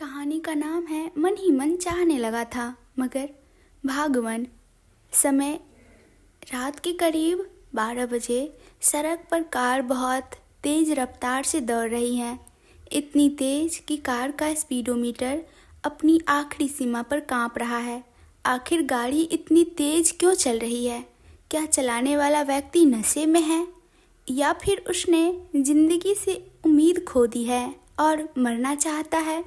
कहानी का नाम है मन ही मन चाहने लगा था मगर भागवन। समय रात के करीब 12 बजे। सड़क पर कार बहुत तेज रफ्तार से दौड़ रही है, इतनी तेज कि कार का स्पीडोमीटर अपनी आखिरी सीमा पर कांप रहा है। आखिर गाड़ी इतनी तेज क्यों चल रही है? क्या चलाने वाला व्यक्ति नशे में है या फिर उसने जिंदगी से उम्मीद खो दी है और मरना चाहता है?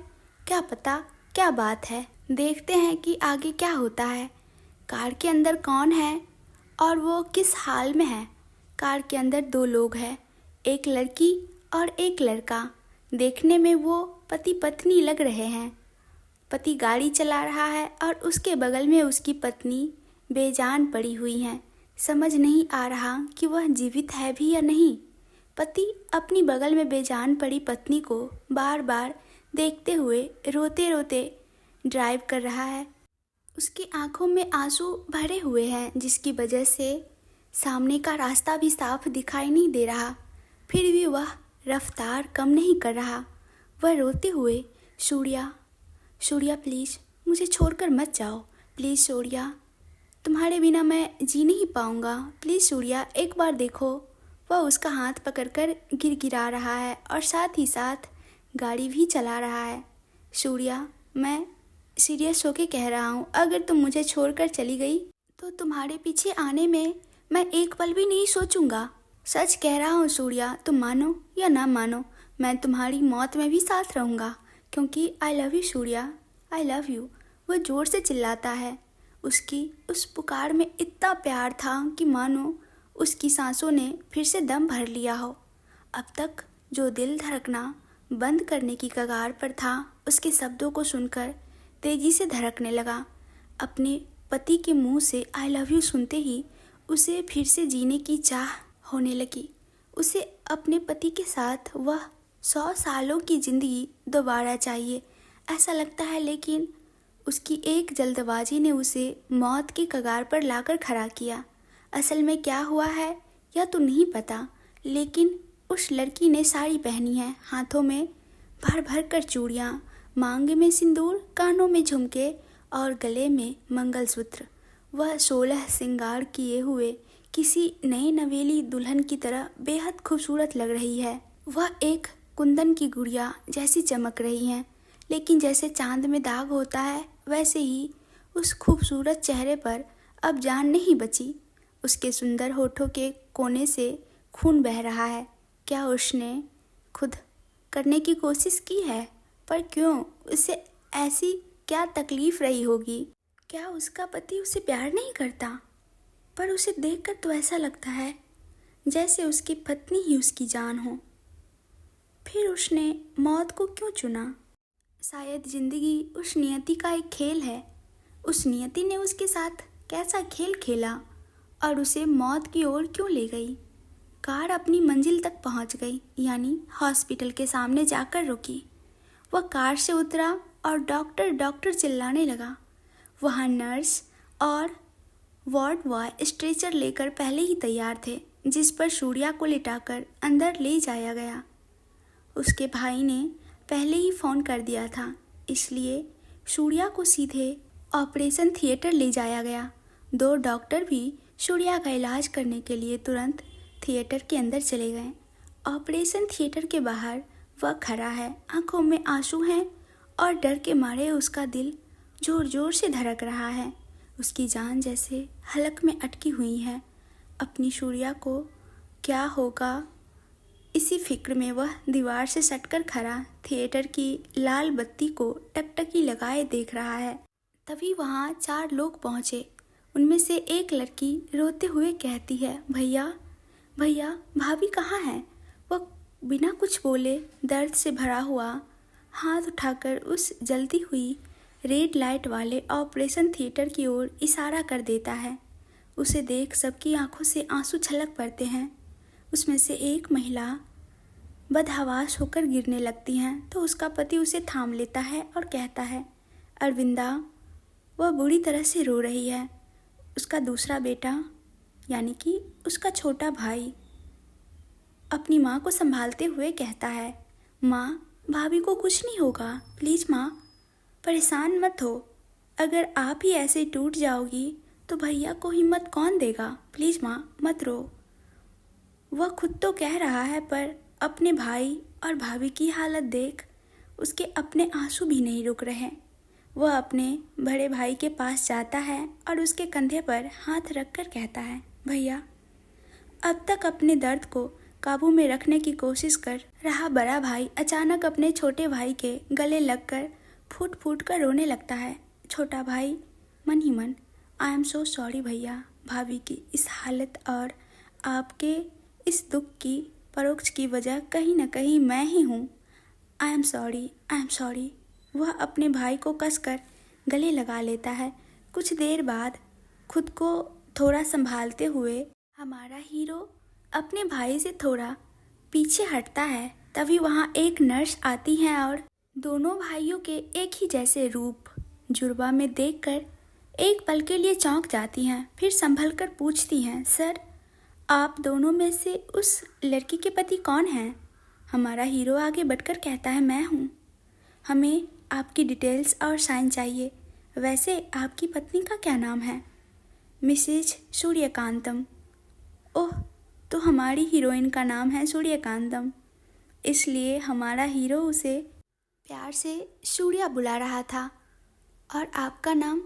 क्या पता क्या बात है। देखते हैं कि आगे क्या होता है। कार के अंदर कौन है और वो किस हाल में है। कार के अंदर 2 लोग हैं, एक लड़की और एक लड़का। देखने में वो पति पत्नी लग रहे हैं। पति गाड़ी चला रहा है और उसके बगल में उसकी पत्नी बेजान पड़ी हुई है। समझ नहीं आ रहा कि वह जीवित है भी या नहीं। पति अपनी बगल में बेजान पड़ी पत्नी को बार बार देखते हुए रोते रोते ड्राइव कर रहा है। उसकी आंखों में आंसू भरे हुए हैं, जिसकी वजह से सामने का रास्ता भी साफ दिखाई नहीं दे रहा। फिर भी वह रफ्तार कम नहीं कर रहा। वह रोते हुए, सूर्या, सूर्या प्लीज़ मुझे छोड़कर मत जाओ। प्लीज़ सूर्या, तुम्हारे बिना मैं जी नहीं पाऊँगा। प्लीज़ सूर्या, एक बार देखो। वह उसका हाथ पकड़कर गिड़गिड़ा रहा है और साथ ही साथ गाड़ी भी चला रहा है। सूर्या, मैं सीरियस होके कह रहा हूँ, अगर तुम मुझे छोड़कर चली गई तो तुम्हारे पीछे आने में मैं एक पल भी नहीं सोचूंगा। सच कह रहा हूँ सूर्या, तुम मानो या ना मानो, मैं तुम्हारी मौत में भी साथ रहूँगा, क्योंकि I love you Surya, I love you. वह ज़ोर से चिल्लाता है। उसकी उस पुकार में इतना प्यार था कि मानो उसकी सांसों ने फिर से दम भर लिया हो। अब तक जो दिल धड़कना बंद करने की कगार पर था, उसके शब्दों को सुनकर तेजी से धड़कने लगा। अपने पति के मुंह से आई लव यू सुनते ही उसे फिर से जीने की चाह होने लगी। उसे अपने पति के साथ वह 100 सालों की ज़िंदगी दोबारा चाहिए, ऐसा लगता है। लेकिन उसकी एक जल्दबाजी ने उसे मौत की कगार पर लाकर खड़ा किया। असल में क्या हुआ है यह तो नहीं पता, लेकिन उस लड़की ने साड़ी पहनी है, हाथों में भर भर कर चूड़ियाँ, मांग में सिंदूर, कानों में झुमके और गले में मंगलसूत्र। वह 16 श्रृंगार किए हुए किसी नई नवेली दुल्हन की तरह बेहद खूबसूरत लग रही है। वह एक कुंदन की गुड़िया जैसी चमक रही है, लेकिन जैसे चांद में दाग होता है वैसे ही उस खूबसूरत चेहरे पर अब जान नहीं बची। उसके सुंदर होठों के कोने से खून बह रहा है। क्या उसने खुद करने की कोशिश की है? पर क्यों? उसे ऐसी क्या तकलीफ रही होगी? क्या उसका पति उसे प्यार नहीं करता? पर उसे देखकर तो ऐसा लगता है जैसे उसकी पत्नी ही उसकी जान हो। फिर उसने मौत को क्यों चुना? शायद जिंदगी उस नियति का एक खेल है। उस नियति ने उसके साथ कैसा खेल खेला और उसे मौत की ओर क्यों ले गई? कार अपनी मंजिल तक पहुंच गई, यानी हॉस्पिटल के सामने जाकर रुकी। वह कार से उतरा और डॉक्टर डॉक्टर चिल्लाने लगा। वहाँ नर्स और वार्ड बॉय स्ट्रेचर लेकर पहले ही तैयार थे, जिस पर सूर्या को लिटाकर अंदर ले जाया गया। उसके भाई ने पहले ही फ़ोन कर दिया था, इसलिए सूर्या को सीधे ऑपरेशन थिएटर ले जाया गया। 2 डॉक्टर भी सूर्या का इलाज करने के लिए तुरंत थिएटर के अंदर चले गए। ऑपरेशन थिएटर के बाहर वह खड़ा है, आंखों में आंसू हैं और डर के मारे उसका दिल जोर जोर से धड़क रहा है। उसकी जान जैसे हलक में अटकी हुई है। अपनी सूर्या को क्या होगा, इसी फिक्र में वह दीवार से सटकर खड़ा थिएटर की लाल बत्ती को टकटकी लगाए देख रहा है। तभी वहाँ 4 लोग पहुँचे। उनमें से एक लड़की रोते हुए कहती है, भैया भैया, भाभी कहाँ हैं? वह बिना कुछ बोले दर्द से भरा हुआ हाथ उठाकर उस जलती हुई रेड लाइट वाले ऑपरेशन थिएटर की ओर इशारा कर देता है। उसे देख सबकी आंखों से आंसू छलक पड़ते हैं। उसमें से एक महिला बदहवास होकर गिरने लगती हैं, तो उसका पति उसे थाम लेता है और कहता है, अरविंदा, वह बुरी तरह से रो रही है। उसका दूसरा बेटा, यानी कि उसका छोटा भाई, अपनी माँ को संभालते हुए कहता है, माँ, भाभी को कुछ नहीं होगा, प्लीज़ माँ, परेशान मत हो, अगर आप ही ऐसे टूट जाओगी तो भैया को हिम्मत कौन देगा। प्लीज़ माँ मत रो। वह खुद तो कह रहा है पर अपने भाई और भाभी की हालत देख उसके अपने आंसू भी नहीं रुक रहे। वह अपने बड़े भाई के पास जाता है और उसके कंधे पर हाथ रखकर कहता है, भैया। अब तक अपने दर्द को काबू में रखने की कोशिश कर रहा बड़ा भाई अचानक अपने छोटे भाई के गले लगकर फूट फूट कर रोने लगता है। छोटा भाई मन ही मन, आई एम सो सॉरी भैया, भाभी की इस हालत और आपके इस दुख की परोक्ष की वजह कहीं न कहीं मैं ही हूँ। I am sorry, I am sorry. वह अपने भाई को कसकर गले लगा लेता है। कुछ देर बाद खुद को थोड़ा संभालते हुए हमारा हीरो अपने भाई से थोड़ा पीछे हटता है। तभी वहाँ एक नर्स आती है और दोनों भाइयों के एक ही जैसे रूप जुड़वा में देखकर एक पल के लिए चौंक जाती हैं। फिर संभल कर पूछती हैं, सर आप दोनों में से उस लड़की के पति कौन हैं? हमारा हीरो आगे बढ़कर कहता है, मैं हूँ। हमें आपकी डिटेल्स और साइन चाहिए। वैसे आपकी पत्नी का क्या नाम है? मिसेज सूर्यकांतम। ओह, तो हमारी हीरोइन का नाम है सूर्यकांतम, इसलिए हमारा हीरो उसे प्यार से सूर्या बुला रहा था। और आपका नाम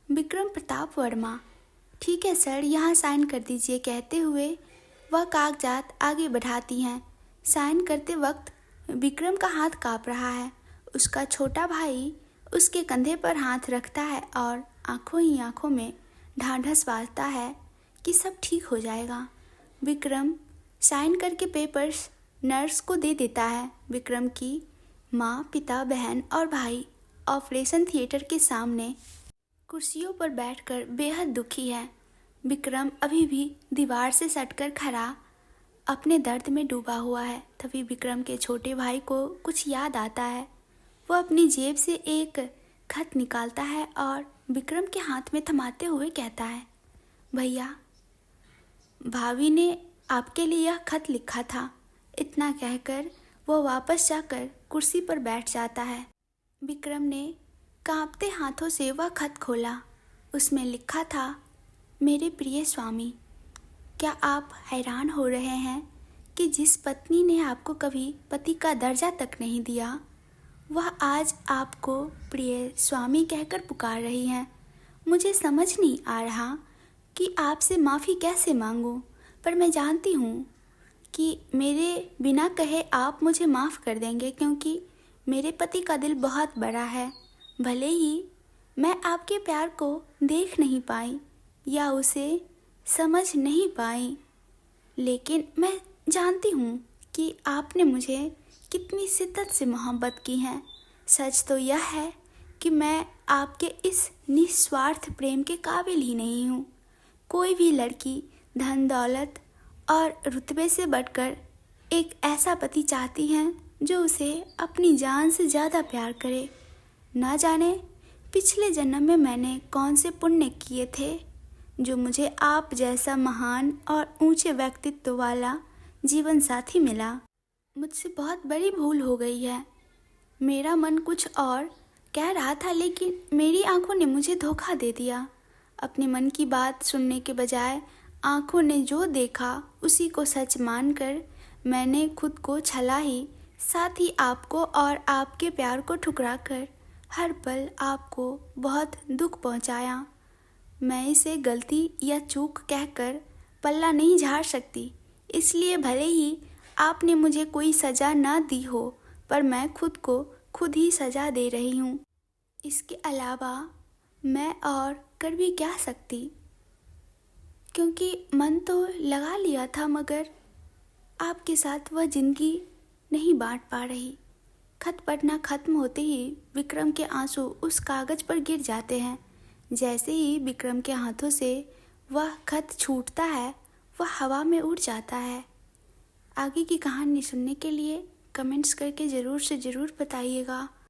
विक्रम प्रताप वर्मा। ठीक है सर, यहाँ साइन कर दीजिए। कहते हुए वह कागजात आगे बढ़ाती हैं। साइन करते वक्त विक्रम का हाथ काँप रहा है। उसका छोटा भाई उसके कंधे पर हाथ रखता है और आंखों ही आंखों में ढांढस बांधता है कि सब ठीक हो जाएगा। विक्रम साइन करके पेपर्स नर्स को दे देता है। विक्रम की माँ, पिता, बहन और भाई ऑपरेशन थिएटर के सामने कुर्सियों पर बैठकर बेहद दुखी है। विक्रम अभी भी दीवार से सटकर खड़ा अपने दर्द में डूबा हुआ है। तभी विक्रम के छोटे भाई को कुछ याद आता है। वह अपनी जेब से एक खत निकालता है और विक्रम के हाथ में थमाते हुए कहता है, भैया, भाभी ने आपके लिए यह खत लिखा था। इतना कहकर वह वापस जाकर कुर्सी पर बैठ जाता है। विक्रम ने कांपते हाथों से वह खत खोला। उसमें लिखा था, मेरे प्रिय स्वामी, क्या आप हैरान हो रहे हैं कि जिस पत्नी ने आपको कभी पति का दर्जा तक नहीं दिया, वह आज आपको प्रिय स्वामी कहकर पुकार रही हैं। मुझे समझ नहीं आ रहा कि आपसे माफ़ी कैसे मांगूं, पर मैं जानती हूँ कि मेरे बिना कहे आप मुझे माफ़ कर देंगे, क्योंकि मेरे पति का दिल बहुत बड़ा है। भले ही मैं आपके प्यार को देख नहीं पाई या उसे समझ नहीं पाई, लेकिन मैं जानती हूँ कि आपने मुझे कितनी शिद्दत से मोहब्बत की है। सच तो यह है कि मैं आपके इस निस्वार्थ प्रेम के काबिल ही नहीं हूँ। कोई भी लड़की धन दौलत और रुतबे से बढ़कर एक ऐसा पति चाहती है जो उसे अपनी जान से ज़्यादा प्यार करे। ना जाने पिछले जन्म में मैंने कौन से पुण्य किए थे जो मुझे आप जैसा महान और ऊंचे व्यक्तित्व वाला जीवन साथी मिला। मुझसे बहुत बड़ी भूल हो गई है। मेरा मन कुछ और कह रहा था, लेकिन मेरी आंखों ने मुझे धोखा दे दिया। अपने मन की बात सुनने के बजाय आंखों ने जो देखा उसी को सच मानकर मैंने खुद को छला ही, साथ ही आपको और आपके प्यार को ठुकरा कर हर पल आपको बहुत दुख पहुंचाया। मैं इसे गलती या चूक कहकर पल्ला नहीं झाड़ सकती, इसलिए भले ही आपने मुझे कोई सज़ा ना दी हो, पर मैं खुद को खुद ही सज़ा दे रही हूँ। इसके अलावा मैं और कर भी क्या सकती, क्योंकि मन तो लगा लिया था, मगर आपके साथ वह ज़िंदगी नहीं बांट पा रही। खत पढ़ना खत्म होते ही विक्रम के आंसू उस कागज़ पर गिर जाते हैं। जैसे ही विक्रम के हाथों से वह खत छूटता है, वह हवा में उड़ जाता है। आगे की कहानी सुनने के लिए कमेंट्स करके ज़रूर से ज़रूर बताइएगा।